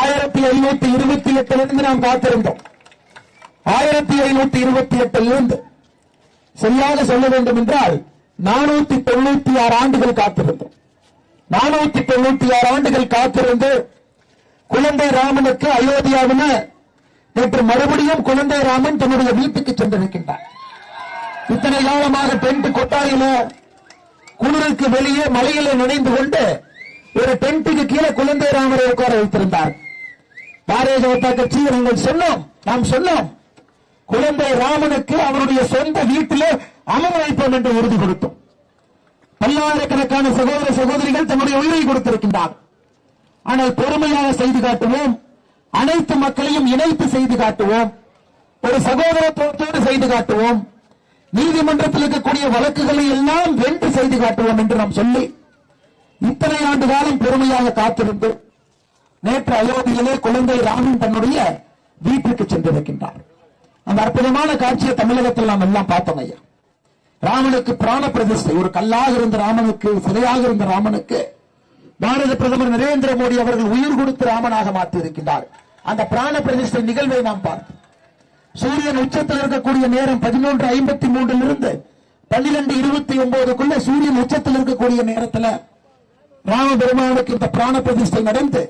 1528 நாம் காத்திருந்தோம். 1528 சரியாக சொல்ல வேண்டும் என்றால் 496 ஆண்டுகள் காத்திருந்தோம். 496 ஆண்டுகள் காத்திருந்து குழந்தை ராமனுக்கு அயோத்தியாவில் நேற்று மறுபடியும் குழந்தை ராமன் தன்னுடைய வீட்டுக்கு சென்றிருக்கின்றார். இத்தனை காலமாக டென்ட் கொட்டாயில குளிருக்கு வெளியே மலையில நனைந்து கொண்டு ஒரு டென்ட்டுக்கு கீழே குழந்தை ராமரை உட்கார வைத்திருந்தார். பாரதிய ஜனதா கட்சி நாம் சொன்னோம் குழந்தை ராமனுக்கு அவருடைய சொந்த வீட்டிலே அமர்வைப்போம் என்று உறுதி கொடுத்தோம். பல்லாயிரக்கணக்கான சகோதர சகோதரிகள் தன்னுடைய உயிரை கொடுத்திருக்கின்றார். ஆனால் பொறுமையாக செய்து காட்டுவோம், அனைத்து மக்களையும் இணைத்து செய்து காட்டுவோம், ஒரு சகோதரத்துவத்தோடு செய்து காட்டுவோம், நீதிமன்றத்தில் இருக்கக்கூடிய வழக்குகளை எல்லாம் வென்று செய்து காட்டுவோம் என்று நாம் சொல்லி இத்தனை ஆண்டு காலம் பொறுமையாக காத்திருந்து நேற்று அயோத்தியிலே குழந்தை ராமன் தன்னுடைய வீட்டுக்கு சென்றிருக்கின்றார். அந்த அற்புதமான காட்சியை தமிழகத்தில் நாம் எல்லாம் பார்த்தோம். ஐயா, ராமனுக்கு பிராண பிரதிஷ்டை, ஒரு கல்லாக இருந்த ராமனுக்கு, சிலையாக இருந்த ராமனுக்கு பாரத பிரதமர் நரேந்திர மோடி அவர்கள் உயிர் கொடுத்து ராமனாக மாற்றி இருக்கின்றார். அந்த பிராண பிரதிஷ்டை நிகழ்வை நாம் பார்த்தோம். சூரியன் உச்சத்தில் இருக்கக்கூடிய நேரம் 11:53 12:29 சூரியன் உச்சத்தில் இருக்கக்கூடிய நேரத்தில் ராமபெருமானுக்கு இந்த பிராண பிரதிஷ்டை நடந்து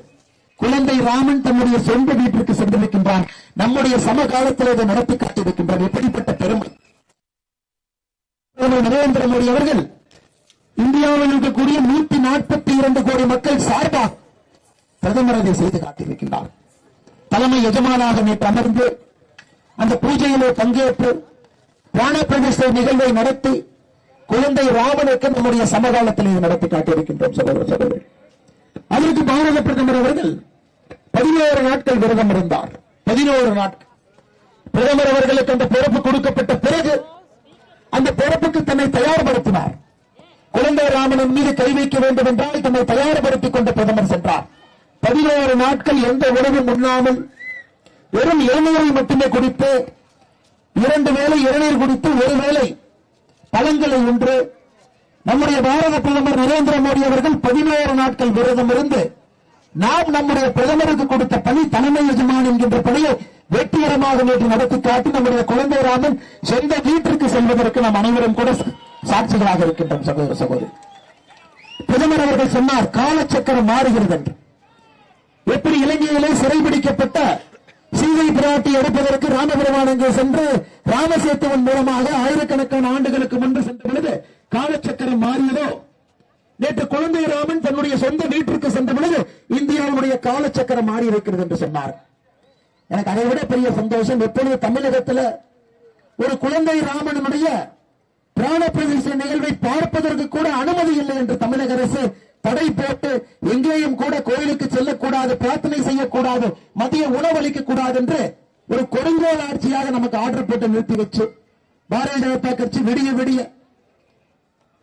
குழந்தை ராமன் தன்னுடைய சொந்த வீட்டிற்கு சென்றிருக்கின்றான். நம்முடைய சமகாலத்தில் இதை நடத்தி காட்டியிருக்கின்றார். எப்படிப்பட்ட பெருமை! நரேந்திர மோடி அவர்கள் இந்தியாவில் இருக்கக்கூடிய 142 கோடி மக்கள் சார்பாக பிரதமர் அதை செய்து காட்டியிருக்கின்றார். தலைமை எஜமானாக நேற்று அமர்ந்து அந்த பூஜையிலே பங்கேற்று பிராண பிரதிஷ்டை நிகழ்வை நடத்தி குழந்தை ராமனுக்கு நம்முடைய சமகாலத்தில் நடத்தி காட்டியிருக்கின்றோம். சகோதர சகோதரி, அதற்கு பாரத பிரதமர் அவர்கள் 11 நாட்கள் விரதம் இருந்தார். 11 நாட்கள் பிரதமர் அவர்களுக்கு அந்த பொறுப்பு கொடுக்கப்பட்ட பிறகு அந்த பொறுப்புக்கு தன்னை தயார்படுத்தினார். குழந்தை ராமனின் மீது கை வைக்க வேண்டும் என்றால் தன்னை தயார்படுத்திக் கொண்ட பிரதமர் சென்றார். 11 நாட்கள் எந்த உணவும் உண்ணாமல் வெறும் இளநீரை மட்டுமே குடித்து, 2 வேளை இளநீர் குடித்து 1 வேளை பழங்களை உண்டு நம்முடைய பாரத பிரதமர் நரேந்திர மோடி அவர்கள் 11 நாட்கள் விரதம் இருந்து நாம் நம்முடைய பிரதமருக்கு கொடுத்த பணி, தலைமை எஜமான் என்கின்ற பணியை வெற்றிகரமாக நேற்று நடத்தி காட்டி நம்முடைய குழந்தை ராமன் சொந்த வீட்டிற்கு செல்வதற்கு நாம் அனைவரும் கூட சாட்சிகளாக இருக்கின்றோம். சகோதர சகோதரி, பிரதமர் அவர்கள் சொன்னார் காலச்சக்கரம் மாறுகிறது என்று. எப்படி இலங்கையிலே சிறைபிடிக்கப்பட்ட சீதை பிராட்டி எடுப்பதற்கு ராமபெருமான் அங்கே சென்று ராமசேத்துவன் மூலமாக ஆயிரக்கணக்கான ஆண்டுகளுக்கு முன்பு சென்ற பொழுது காலச்சக்கரம் மாறியதோ, நேற்று குழந்தை ராமன் தன்னுடைய சொந்த வீட்டிற்கு சென்ற பொழுது இந்தியாவுடைய காலச்சக்கரம் மாறி இருக்கிறது என்று சொன்னார். எனக்கு அதை விட பெரிய சந்தோஷம், எப்பொழுது தமிழகத்தில் ஒரு குழந்தை ராமனுடைய பிராண பிரதிஷ்டை நிகழ்வை பார்ப்பதற்கு கூட அனுமதி இல்லை என்று தமிழக அரசு தடை போட்டு எங்கேயும் கூட கோயிலுக்கு செல்லக்கூடாது, பிரார்த்தனை செய்யக்கூடாது, மதிய உணவளிக்க கூடாது என்று ஒரு கொடுங்கோல் ஆட்சியாக நமக்கு ஆர்டர் போட்டு நிறுத்தி வச்சு பாரதிய ஜனதா கட்சி விடிய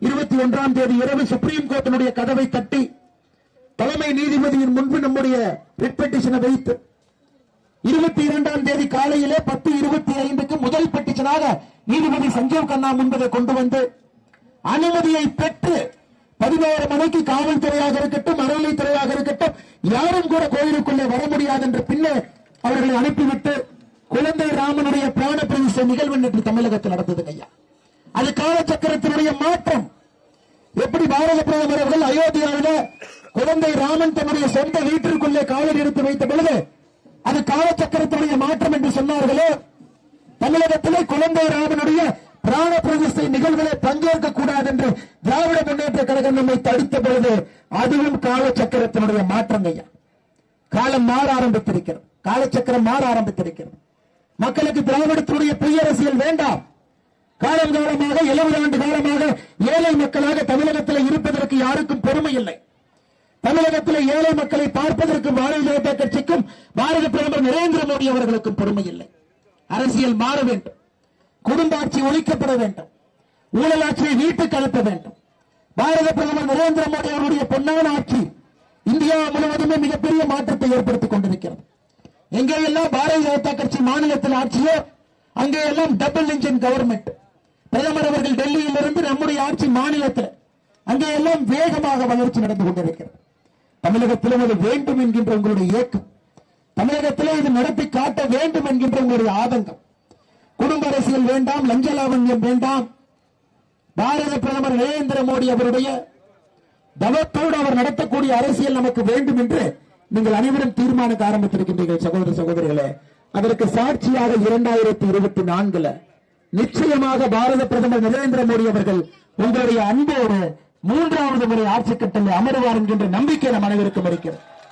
21ஆம் தேதி இரவு சுப்ரீம் கோர்ட்டினுடைய கதவை தட்டி தலைமை நீதிபதியின் முன்பு நம்முடைய ரிட் பெட்டிஷனை வைத்து 22ஆம் தேதி காலையிலே 10:25 முதல் பெட்டிஷனாக நீதிபதி சஞ்சீவ் கண்ணா முன்பதை கொண்டு வந்து அனுமதியை பெற்று 11 மணிக்கு காவல்துறையாக இருக்கட்டும், அறநிலைத்துறையாக இருக்கட்டும், யாரும் கூட கோயிலுக்குள்ளே வர முடியாது என்று பின்னர் அவர்களை அனுப்பிவிட்டு குழந்தை ராமனுடைய பிராண பிரதிஷ்டை நிகழ்வு நேற்று தமிழகத்தில் நடந்தது. ஐயா, அது காலச்சக்கரத்தினுடைய மாற்றம். எப்படி பாரத பிரதமர் அவர்கள் அயோத்தியாவில் குழந்தை ராமன் தன்னுடைய சொந்த வீட்டிற்குள்ளே காவல் எடுத்து வைத்த பொழுது அது காலச்சக்கரத்தினுடைய மாற்றம் என்று சொன்னார்களோ, தமிழகத்திலே குழந்தை ராமனுடைய பிராண பிரதிஷ்டை நிகழ்வுகளை பங்கேற்க கூடாது என்று திராவிட முன்னேற்ற கழகம் நம்மை தடுத்த பொழுது அதுவும் காலச்சக்கரத்தினுடைய மாற்றம். ஐயா, காலம் மாற ஆரம்பித்திருக்கிறது, காலச்சக்கரம் மாற ஆரம்பித்திருக்கிறது. மக்களுக்கு திராவிடத்தினுடைய பொய் அரசியல் வேண்டாம். காலம் காலமாக 70 ஆண்டு காலமாக ஏழை மக்களாக தமிழகத்தில் இருப்பதற்கு யாருக்கும் பெருமை இல்லை. தமிழகத்தில் ஏழை மக்களை பார்ப்பதற்கு பாரதிய ஜனதா கட்சிக்கும் பாரத பிரதமர் நரேந்திர மோடி அவர்களுக்கும் பெருமை இல்லை. அரசியல் மாற வேண்டும், குடும்ப ஆட்சி ஒழிக்கப்பட வேண்டும், ஊழல் ஆட்சியை வீட்டுக்கு அனுப்ப வேண்டும். பாரத பிரதமர் நரேந்திர மோடி அவருடைய பொன்னான ஆட்சி இந்தியா முழுவதுமே மிகப்பெரிய மாற்றத்தை ஏற்படுத்திக் கொண்டிருக்கிறது. எங்கேயெல்லாம் பாரதிய ஜனதா கட்சி மாநிலத்தில் ஆட்சியோ அங்கேயெல்லாம் டபுள் இன்ஜின் கவர்மெண்ட். பிரதமர் அவர்கள் டெல்லியில் இருந்து நம்முடைய ஆட்சி மாநிலத்தில் அங்கேயெல்லாம் வேகமாக வளர்ச்சி நடந்து கொண்டிருக்கிறது. தமிழகத்திலும் அது வேண்டும் என்கின்ற உங்களுடைய இயக்கம் தமிழகத்திலே இது நடத்தி காட்ட வேண்டும் என்கின்ற உங்களுடைய ஆதங்கம். குடும்ப அரசியல் வேண்டாம், லஞ்ச லாவண்யம் வேண்டாம். பாரத பிரதமர் நரேந்திர மோடி அவருடைய தவத்தோடு அவர் நடத்தக்கூடிய அரசியல் நமக்கு வேண்டும் என்று நீங்கள் அனைவரும் தீர்மானிக்க ஆரம்பித்திருக்கின்றீர்கள் சகோதர சகோதரிகளே. அதற்கு சாட்சியாக 2024 நிச்சயமாக பாரத பிரதமர் நரேந்திர மோடி அவர்கள் உங்களுடைய அன்போடு 3வது முறை ஆட்சி கட்டளை அமருவார் என்கின்ற நம்பிக்கை நம் அனைவருக்கும் இருக்கிறது.